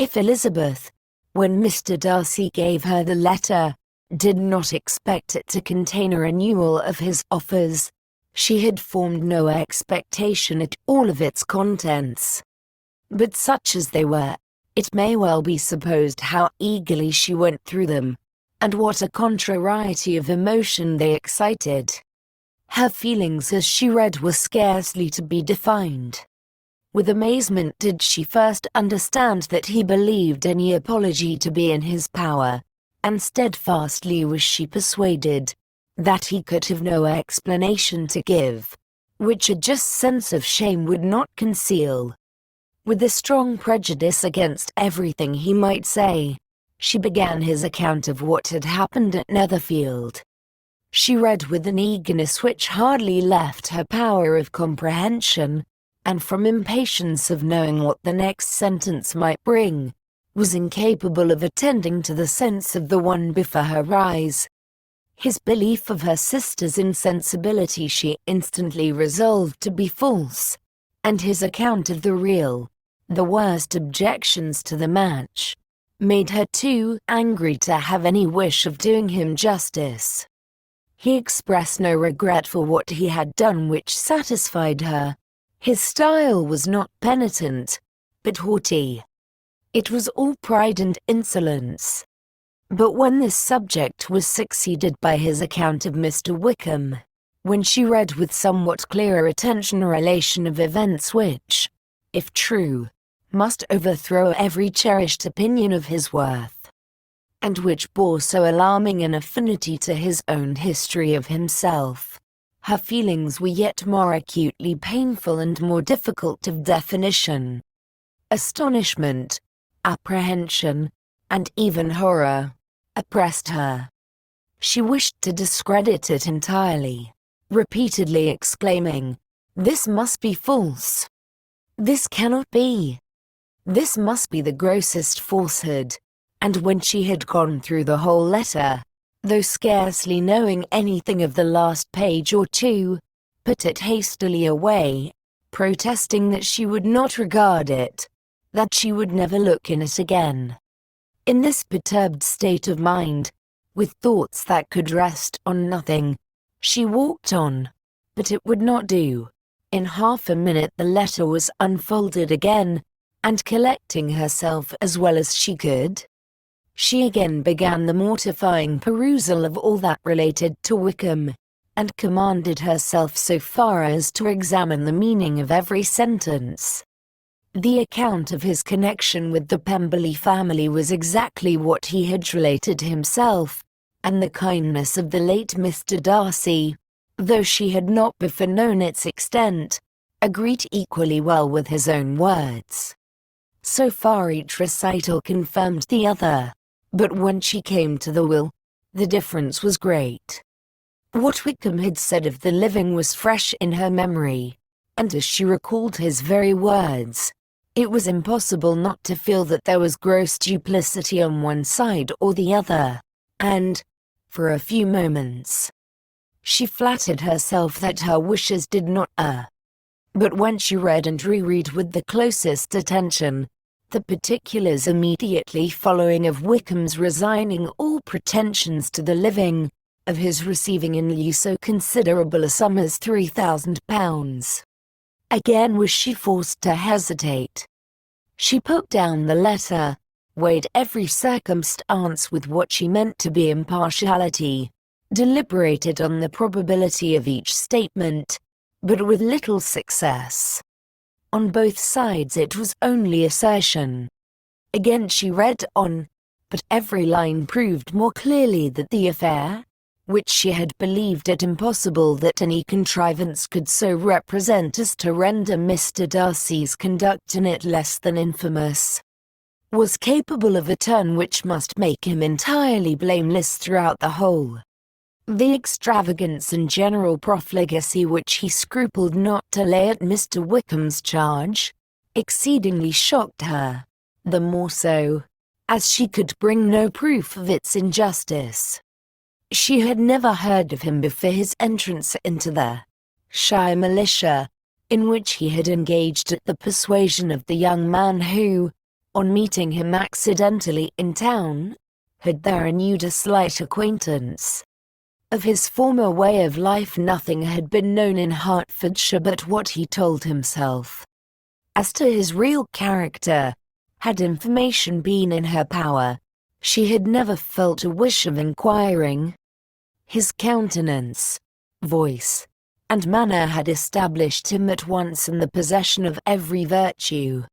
If Elizabeth, when Mr. Darcy gave her the letter, did not expect it to contain a renewal of his offers, she had formed no expectation at all of its contents. But such as they were, it may well be supposed how eagerly she went through them, and what a contrariety of emotion they excited. Her feelings as she read were scarcely to be defined. With amazement did she first understand that he believed any apology to be in his power, and steadfastly was she persuaded that he could have no explanation to give, which a just sense of shame would not conceal. With a strong prejudice against everything he might say, she began his account of what had happened at Netherfield. She read with an eagerness which hardly left her power of comprehension, and from impatience of knowing what the next sentence might bring, was incapable of attending to the sense of the one before her eyes. His belief of her sister's insensibility she instantly resolved to be false, and his account of the worst objections to the match, made her too angry to have any wish of doing him justice. He expressed no regret for what he had done which satisfied her. His style was not penitent, but haughty. It was all pride and insolence. But when this subject was succeeded by his account of Mr. Wickham, when she read with somewhat clearer attention a relation of events which, if true, must overthrow every cherished opinion of his worth, and which bore so alarming an affinity to his own history of himself, her feelings were yet more acutely painful and more difficult of definition. Astonishment, apprehension, and even horror oppressed her. She wished to discredit it entirely, repeatedly exclaiming, "This must be false. This cannot be. This must be the grossest falsehood." And when she had gone through the whole letter, though scarcely knowing anything of the last page or two, put it hastily away, protesting that she would not regard it, that she would never look in it again. In this perturbed state of mind, with thoughts that could rest on nothing, she walked on, but it would not do. In half a minute the letter was unfolded again, and collecting herself as well as she could, she again began the mortifying perusal of all that related to Wickham, and commanded herself so far as to examine the meaning of every sentence. The account of his connection with the Pemberley family was exactly what he had related himself, and the kindness of the late Mr. Darcy, though she had not before known its extent, agreed equally well with his own words. So far each recital confirmed the other, but when she came to the will, the difference was great. What Wickham had said of the living was fresh in her memory, and as she recalled his very words, it was impossible not to feel that there was gross duplicity on one side or the other, and, for a few moments, she flattered herself that her wishes did not err. But when she read and reread with the closest attention, the particulars immediately following of Wickham's resigning all pretensions to the living, of his receiving in lieu so considerable a sum as £3,000, again was she forced to hesitate. She put down the letter, weighed every circumstance with what she meant to be impartiality, deliberated on the probability of each statement, but with little success. On both sides it was only assertion. Again she read on, but every line proved more clearly that the affair, which she had believed it impossible that any contrivance could so represent as to render Mr. Darcy's conduct in it less than infamous, was capable of a turn which must make him entirely blameless throughout the whole. The extravagance and general profligacy which he scrupled not to lay at Mr. Wickham's charge, exceedingly shocked her, the more so, as she could bring no proof of its injustice. She had never heard of him before his entrance into the shire militia, in which he had engaged at the persuasion of the young man who, on meeting him accidentally in town, had there renewed a slight acquaintance. Of his former way of life nothing had been known in Hertfordshire but what he told himself. As to his real character, had information been in her power, she had never felt a wish of inquiring. His countenance, voice, and manner had established him at once in the possession of every virtue.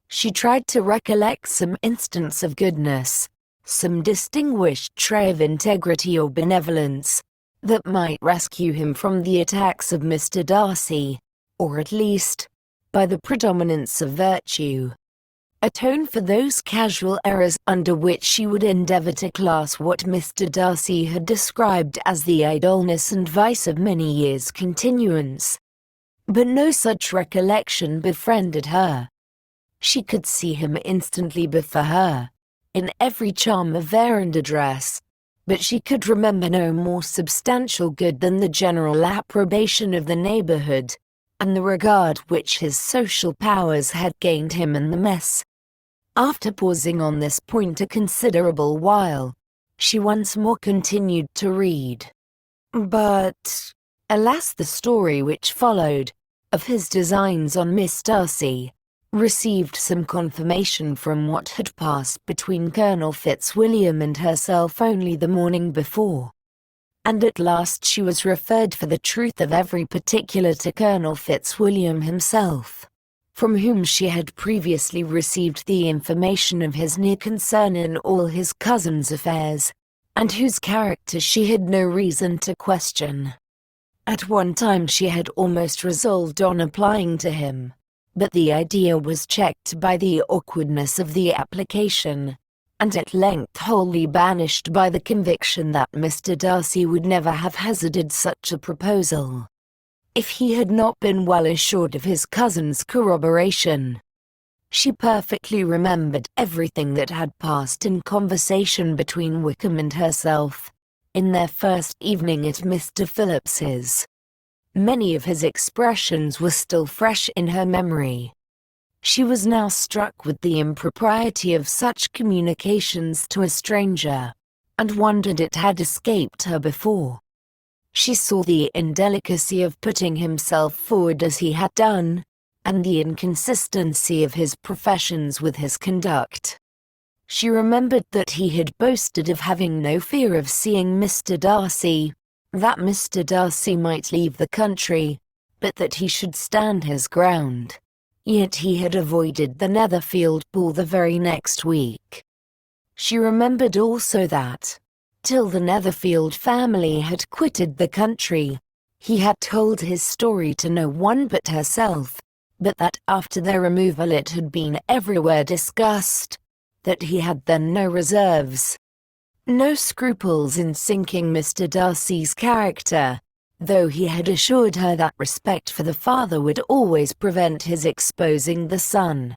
She tried to recollect some instance of goodness, some distinguished trait of integrity or benevolence, that might rescue him from the attacks of Mr. Darcy, or at least, by the predominance of virtue, atone for those casual errors under which she would endeavour to class what Mr. Darcy had described as the idleness and vice of many years' continuance. But no such recollection befriended her. She could see him instantly before her, in every charm of air and address, but she could remember no more substantial good than the general approbation of the neighbourhood, and the regard which his social powers had gained him in the mess. After pausing on this point a considerable while, she once more continued to read. But, alas, the story which followed, of his designs on Miss Darcy, received some confirmation from what had passed between Colonel Fitzwilliam and herself only the morning before. And at last she was referred for the truth of every particular to Colonel Fitzwilliam himself, from whom she had previously received the information of his near concern in all his cousin's affairs, and whose character she had no reason to question. At one time she had almost resolved on applying to him, but the idea was checked by the awkwardness of the application, and at length wholly banished by the conviction that Mr. Darcy would never have hazarded such a proposal, if he had not been well assured of his cousin's corroboration. She perfectly remembered everything that had passed in conversation between Wickham and herself, in their first evening at Mr. Phillips's. Many of his expressions were still fresh in her memory. She was now struck with the impropriety of such communications to a stranger, and wondered it had escaped her before. She saw the indelicacy of putting himself forward as he had done, and the inconsistency of his professions with his conduct. She remembered that he had boasted of having no fear of seeing Mr. Darcy, that Mr. Darcy might leave the country, but that he should stand his ground. Yet he had avoided the Netherfield ball the very next week. She remembered also that, till the Netherfield family had quitted the country, he had told his story to no one but herself, but that after their removal it had been everywhere discussed, that he had then no reserves, no scruples in sinking Mr. Darcy's character, though he had assured her that respect for the father would always prevent his exposing the son.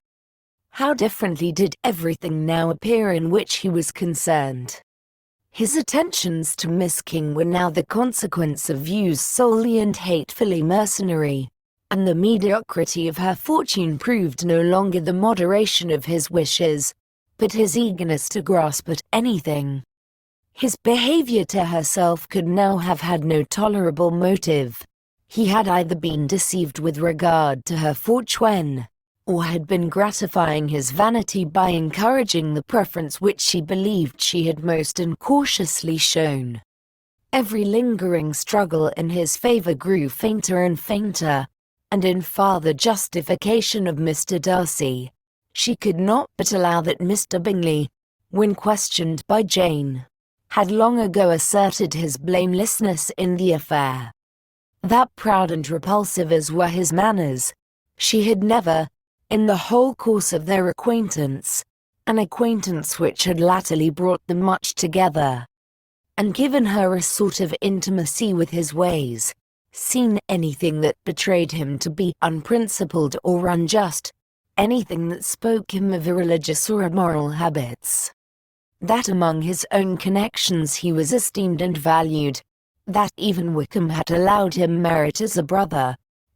How differently did everything now appear in which he was concerned. His attentions to Miss King were now the consequence of views solely and hatefully mercenary, and the mediocrity of her fortune proved no longer the moderation of his wishes, but his eagerness to grasp at anything. His behavior to herself could now have had no tolerable motive. He had either been deceived with regard to her fortune, or had been gratifying his vanity by encouraging the preference which she believed she had most incautiously shown. Every lingering struggle in his favor grew fainter and fainter, and in farther justification of Mr. Darcy, she could not but allow that Mr. Bingley, when questioned by Jane, had long ago asserted his blamelessness in the affair. That proud and repulsive as were his manners, she had never, in the whole course of their acquaintance, an acquaintance which had latterly brought them much together, and given her a sort of intimacy with his ways, seen anything that betrayed him to be unprincipled or unjust, anything that spoke him of irreligious or immoral habits. That among his own connections he was esteemed and valued, that even Wickham had allowed him merit as a brother,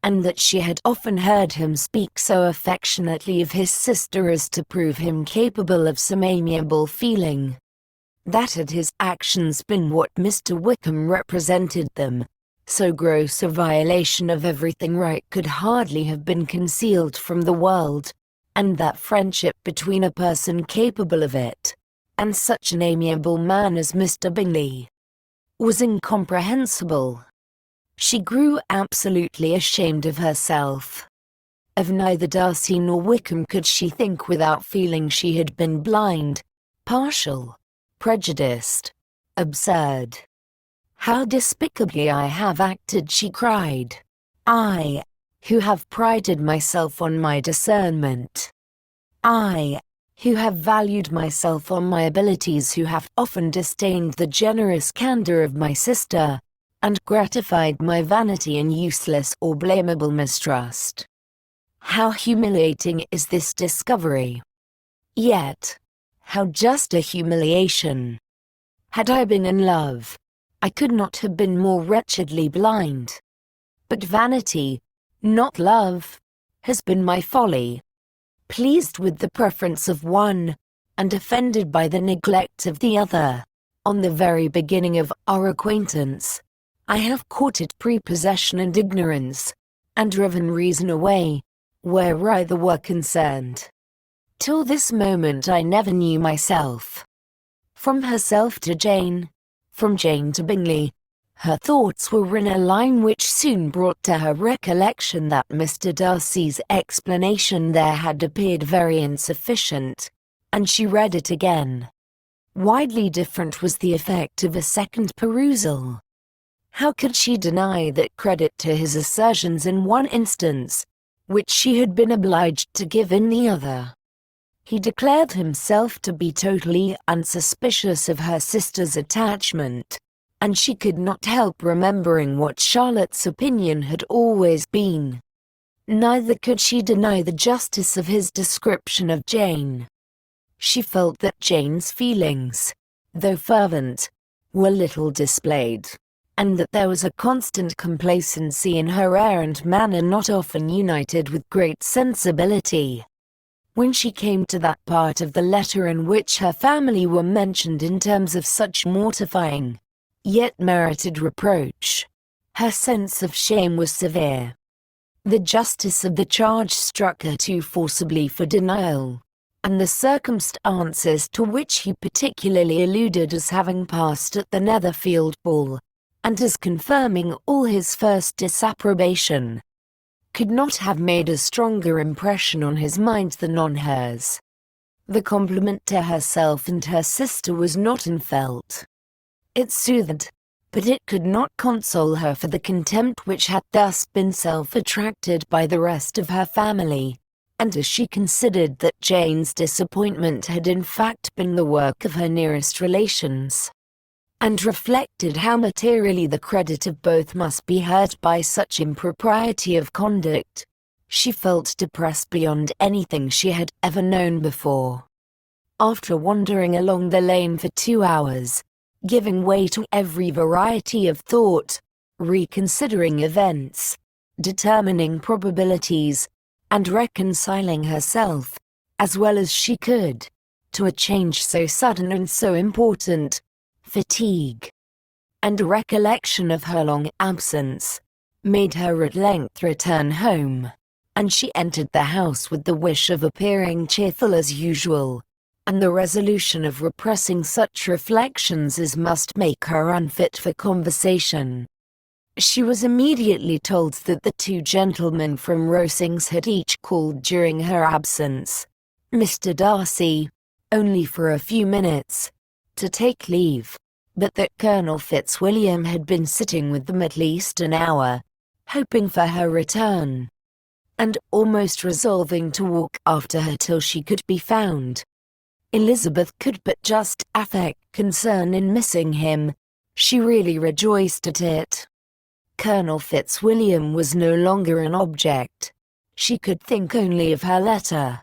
and that she had often heard him speak so affectionately of his sister as to prove him capable of some amiable feeling. That had his actions been what Mr. Wickham represented them, so gross a violation of everything right could hardly have been concealed from the world, and that friendship between a person capable of it, and such an amiable man as Mr. Bingley, was incomprehensible. She grew absolutely ashamed of herself. Of neither Darcy nor Wickham could she think without feeling she had been blind, partial, prejudiced, absurd. "How despicably I have acted," she cried. "I, who have prided myself on my discernment. I, who have valued myself on my abilities, who have often disdained the generous candor of my sister, and gratified my vanity in useless or blamable mistrust. How humiliating is this discovery! Yet, how just a humiliation! Had I been in love, I could not have been more wretchedly blind. But vanity, not love, has been my folly. Pleased with the preference of one, and offended by the neglect of the other, on the very beginning of our acquaintance, I have courted prepossession and ignorance, and driven reason away, where either were concerned. Till this moment I never knew myself. From herself to Jane, from Jane to Bingley, her thoughts were in a line which soon brought to her recollection that Mr. Darcy's explanation there had appeared very insufficient, and she read it again. Widely different was the effect of a second perusal. How could she deny that credit to his assertions in one instance, which she had been obliged to give in the other? He declared himself to be totally unsuspicious of her sister's attachment, and she could not help remembering what Charlotte's opinion had always been. Neither could she deny the justice of his description of Jane. She felt that Jane's feelings, though fervent, were little displayed, and that there was a constant complacency in her air and manner not often united with great sensibility. When she came to that part of the letter in which her family were mentioned in terms of such mortifying, yet merited reproach, her sense of shame was severe. The justice of the charge struck her too forcibly for denial, and the circumstances to which he particularly alluded as having passed at the Netherfield ball, and as confirming all his first disapprobation, could not have made a stronger impression on his mind than on hers. The compliment to herself and her sister was not unfelt. It soothed, but it could not console her for the contempt which had thus been self-attracted by the rest of her family, and as she considered that Jane's disappointment had in fact been the work of her nearest relations, and reflected how materially the credit of both must be hurt by such impropriety of conduct, she felt depressed beyond anything she had ever known before. After wandering along the lane for 2 hours, giving way to every variety of thought, reconsidering events, determining probabilities, and reconciling herself, as well as she could, to a change so sudden and so important, fatigue, and recollection of her long absence, made her at length return home, and she entered the house with the wish of appearing cheerful as usual, and the resolution of repressing such reflections as must make her unfit for conversation. She was immediately told that the 2 gentlemen from Rosings had each called during her absence, Mr. Darcy, only for a few minutes, to take leave, but that Colonel Fitzwilliam had been sitting with them at least an hour, hoping for her return, and almost resolving to walk after her till she could be found. Elizabeth could but just affect concern in missing him. She really rejoiced at it. Colonel Fitzwilliam was no longer an object. She could think only of her letter,